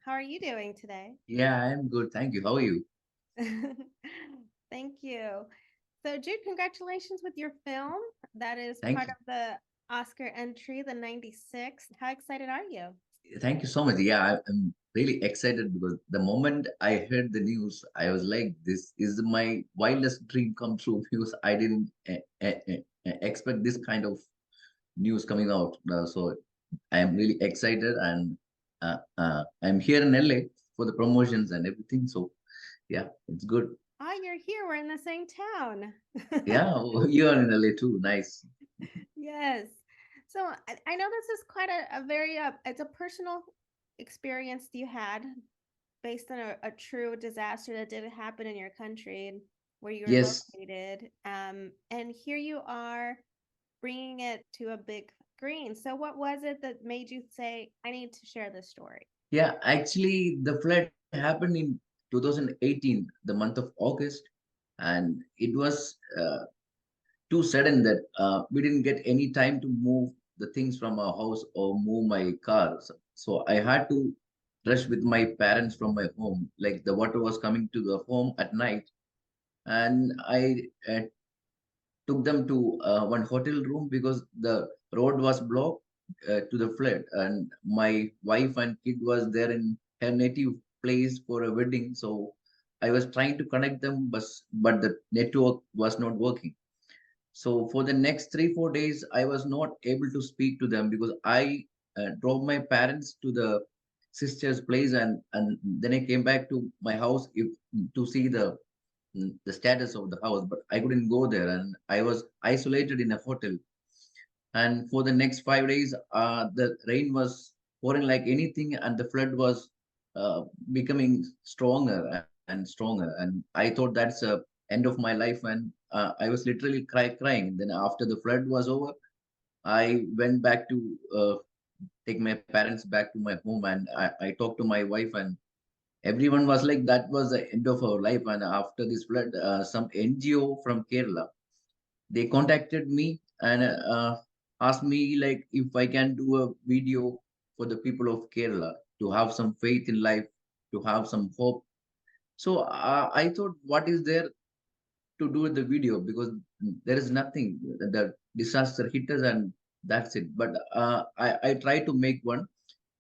How are you doing today? Yeah, I'm good. Thank you. How are you? Thank you. So, Jude, congratulations with your film. That is Thank part you. of the Oscar entry, the 96. How excited are you? Thank you so much. Yeah, I'm really excited because the moment I heard the news, I was like, this is my wildest dream come true because I didn't expect this kind of news coming out. So I am really excited and I'm here in LA for the promotions and everything. So yeah, it's good. Ah, you're here. We're in the same town. Yeah, you are in LA too. Nice. Yes. So, I know this is quite a very, it's a personal experience you had based on a true disaster that did happen in your country and where you're Yes. located. And here you are bringing it to a big screen. So, what was it that made you say, I need to share this story? Yeah, actually, the flood happened in 2018, the month of August, and it was too sudden that we didn't get any time to move the things from our house or move my car. So I had to rush with my parents from my home. Like the water was coming to the home at night, and I took them to one hotel room because the road was blocked to the flood, and my wife and kid was there in her native place for a wedding. So I was trying to connect them, but the network was not working. So for the next 3 4 days, I was not able to speak to them because I drove my parents to the sister's place, and then I came back to my house to see the status of the house, but I couldn't go there, and I was isolated in a hotel. And for the next 5 days, the rain was pouring like anything, and the flood was becoming stronger and stronger. And I thought that's a end of my life, and I was literally crying. Then after the flood was over, I went back to take my parents back to my home, and I talked to my wife, and everyone was like, that was the end of our life. And after this flood, some NGO from Kerala, they contacted me and asked me like if I can do a video for the people of Kerala to have some faith in life, to have some hope. So I thought, what is there to do with the video? Because there is nothing. The disaster hit us and that's it. But I tried to make one.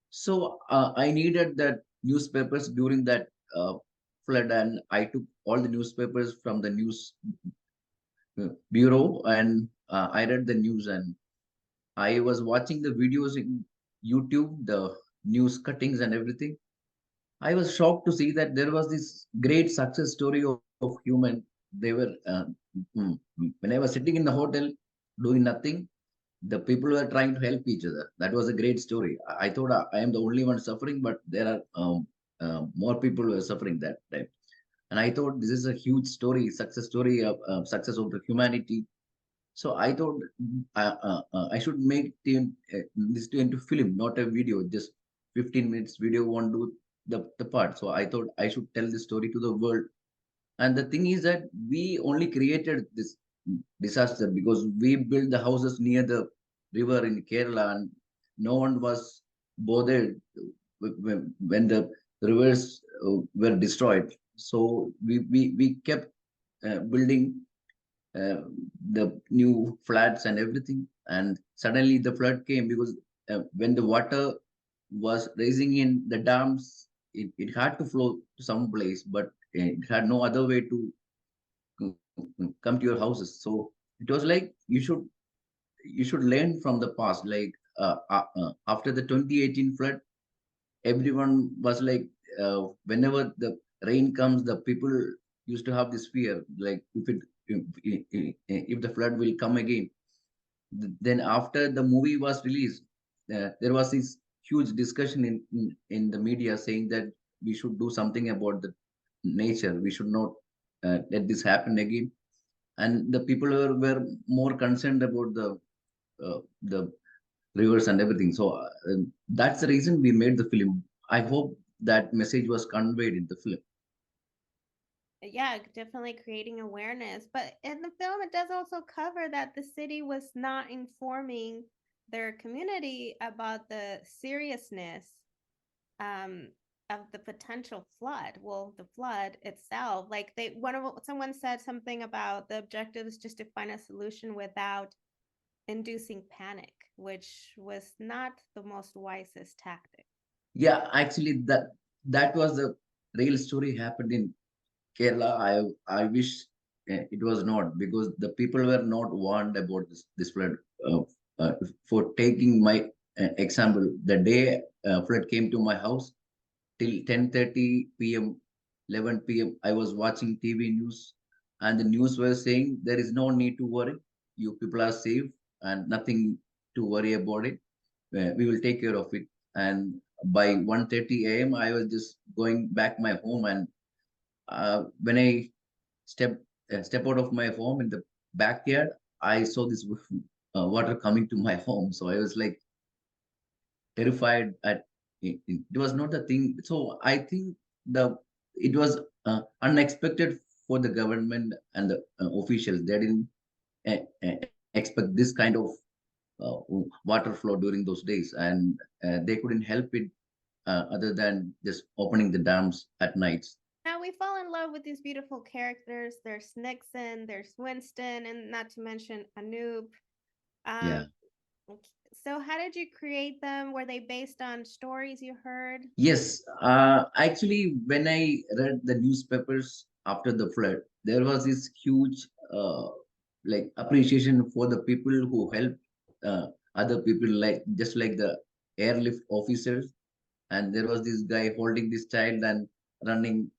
So I needed that newspapers during that flood, and I took all the newspapers from the news bureau, and I read the news, and I was watching the videos in YouTube, the news cuttings and everything. I was shocked to see that there was this great success story of human. They were mm, when I was sitting in the hotel doing nothing, the people were trying to help each other. That was a great story. I thought I am the only one suffering, but there are more people who are suffering that time. And I thought this is a huge story, success story of success of the humanity. So I thought I should make this into film, not a video. Just 15 minutes video won't do the part. So I thought I should tell this story to the world. And the thing is that we only created this disaster because we built the houses near the river in Kerala, and no one was bothered when the rivers were destroyed. So we kept building uh, the new flats and everything. And suddenly the flood came because when the water was rising in the dams, it had to flow to some place, but it had no other way to come to your houses. So it was like you should learn from the past. Like after the 2018 flood, everyone was like, whenever the rain comes, the people used to have this fear, like if the flood will come again. Then after the movie was released, there was this huge discussion in the media saying that we should do something about the nature. We should not let this happen again. And the people were more concerned about the rivers and everything. So that's the reason we made the film. I hope that message was conveyed in the film. Yeah, definitely creating awareness. But in the film, it does also cover that the city was not informing their community about the seriousness. Um, of the potential flood. Well, the flood itself, like someone said something about the objective is just to find a solution without inducing panic, which was not the most wisest tactic. Yeah, actually, that was the real story happened in Kerala. I wish it was not, because the people were not warned about this flood. Uh, for taking my example, the day flood came to my house, till 10:30 p.m., 11 p.m., I was watching TV news, and the news was saying there is no need to worry. You people are safe and nothing to worry about it. We will take care of it. And by 1:30 a.m., I was just going back my home, and when I step step out of my home in the backyard, I saw this water coming to my home. So I was like terrified at it was not a thing. So I think the it was unexpected for the government and the officials. They didn't expect this kind of uh, water flow during those days, and they couldn't help it other than just opening the dams at nights. Now we fall in love with these beautiful characters. There's Nixon, there's Winston, and not to mention Anoop. Yeah. Um, so how did you create them? Were they based on stories you heard? Yes, actually, when I read the newspapers after the flood, there was this huge, like appreciation for the people who helped other people, like just like the airlift officers. And there was this guy holding this child and running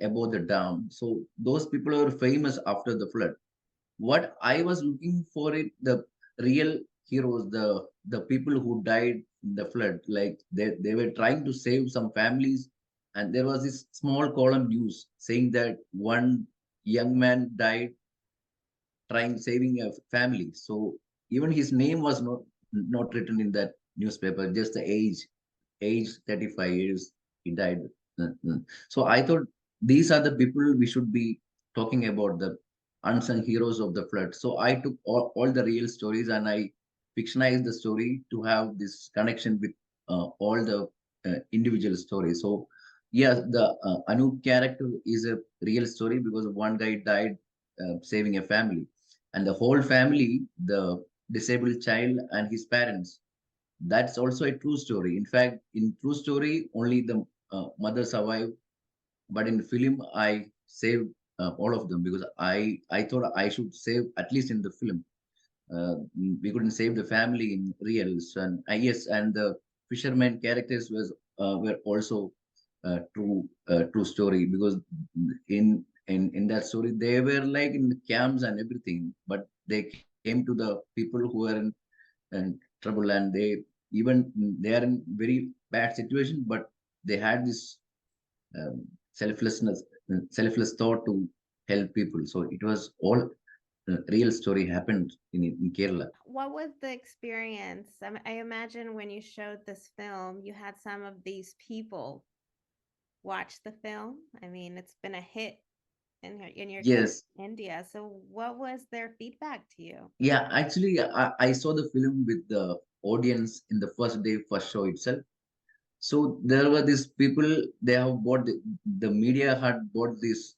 above the dam. So those people were famous after the flood. What I was looking for it, the real heroes, the people who died in the flood, like they were trying to save some families, and there was this small column news saying that one young man died trying saving a family. So even his name was not written in that newspaper, just the age 35 years he died. So I thought these are the people we should be talking about, the unsung heroes of the flood. So I took all the real stories and I fictionized the story to have this connection with all the individual stories. So yeah, the Anup character is a real story because one guy died saving a family, and the whole family, the disabled child and his parents, that's also a true story. In fact, in true story, only the mother survived, but in the film, I saved all of them because I thought I should save at least in the film. We couldn't save the family in reals, and yes, and the fisherman characters were also true story, because in that story they were like in the camps and everything, but they came to the people who were in trouble, and even they are in very bad situation, but they had this um, selflessness, selfless thought to help people. So it was all real story happened in Kerala. What was the experience? I imagine when you showed this film, you had some of these people watch the film. I mean, it's been a hit in your country, Yes, India. So, what was their feedback to you? yeah, actually, I saw the film with the audience in the first day, first show itself. So there were these people, they have bought, the media had bought these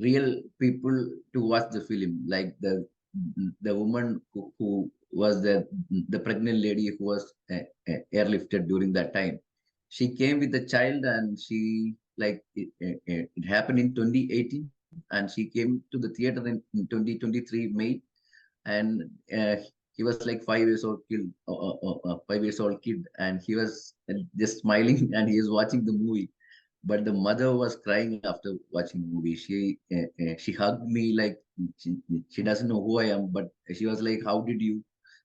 real people to watch the film, like the woman who was the pregnant lady who was airlifted during that time. She came with the child, and she like it happened in 2018, and she came to the theater in 2023 May, and he was like 5 years old kid, 5 years old kid, and he was just smiling and he was watching the movie, but the mother was crying after watching the movie. She hugged me like she, she doesn't know who I am, but she was like, "How did you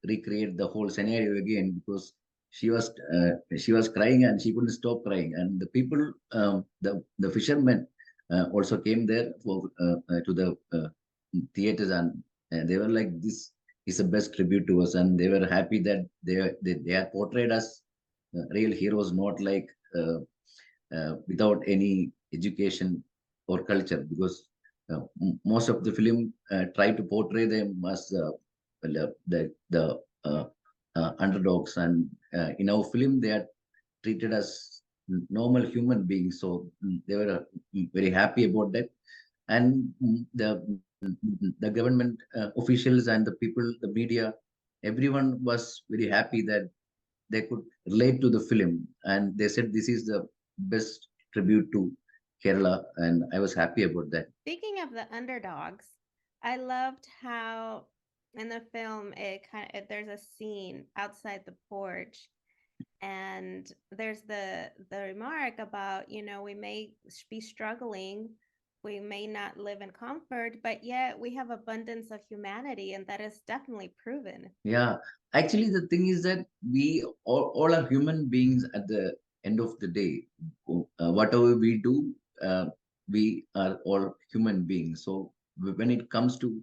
recreate the whole scenario again?" Because she was crying and she couldn't stop crying. And the people, the fishermen, also came there to the theaters, and they were like, "This is the best tribute to us," and they were happy that they had portrayed us real heroes, not like. Without any education or culture, because most of the film try to portray them as well, the underdogs, and in our film they are treated as normal human beings. So they were very happy about that. And the government officials and the people, the media, everyone was very happy that they could relate to the film, and they said this is the best tribute to Kerala, and I was happy about that. Speaking of the underdogs, I loved how in the film there's a scene outside the porch, and there's the remark about, we may be struggling, we may not live in comfort, but yet we have abundance of humanity, and that is definitely proven. Yeah, actually, the thing is that we all are human beings at the end of the day. Whatever we do, we are all human beings. So when it comes to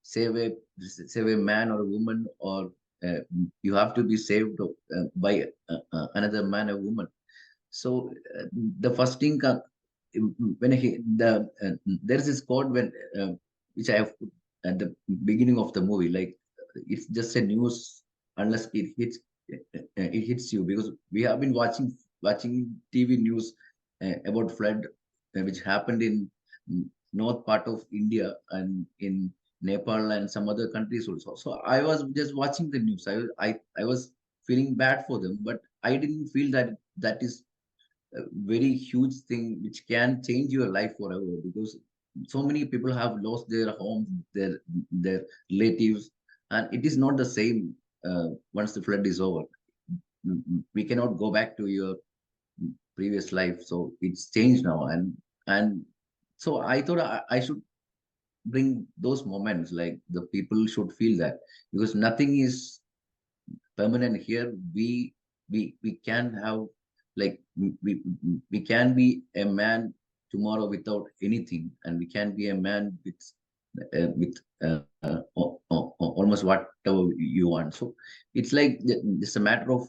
save a save a man or a woman, or you have to be saved by another man or woman. So the first thing when there's this quote when which I have put at the beginning of the movie, like it's just a news unless it hits you, because we have been watching TV news about flood which happened in north part of India and in Nepal and some other countries also. So I was just watching the news. I was feeling bad for them, but I didn't feel that that is a very huge thing which can change your life forever, because so many people have lost their homes, their relatives, and it is not the same once the flood is over. We cannot go back to your previous life, so it's changed now. And so I thought I should bring those moments, like the people should feel that, because nothing is permanent here. We can have, like we can be a man tomorrow without anything, and we can be a man with almost whatever you want. So it's like it's a matter of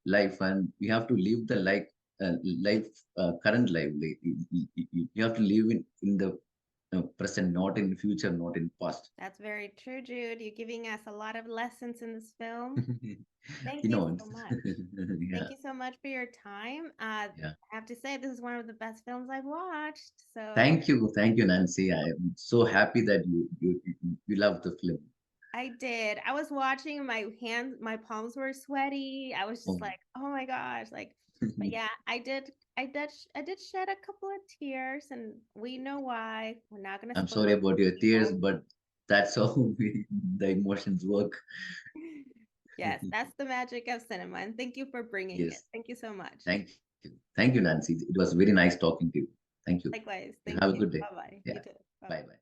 life, and we have to live the life current life. Like, you have to live in the present, not in future, not in past. That's very true, Jude. You're giving us a lot of lessons in this film. Thank you you know so much. yeah. Thank you so much for your time. Yeah. I have to say, this is one of the best films I've watched. So Thank you, Nancy. I am so happy that you love the film. I did. I was watching, my hands, my palms were sweaty. I was just Oh. like, oh my gosh. Like, but yeah, I did shed a couple of tears, and we know why. We're not going to I'm spoil sorry it about for your tears, people. but that's how the emotions work. Yes, that's the magic of cinema. And thank you for bringing it. Yes. Thank you so much. Thank you, Nancy. It was very nice talking to you. Thank you. Likewise. You Thank have a you. good day. Bye bye. You Yeah. too. Bye Bye bye. bye.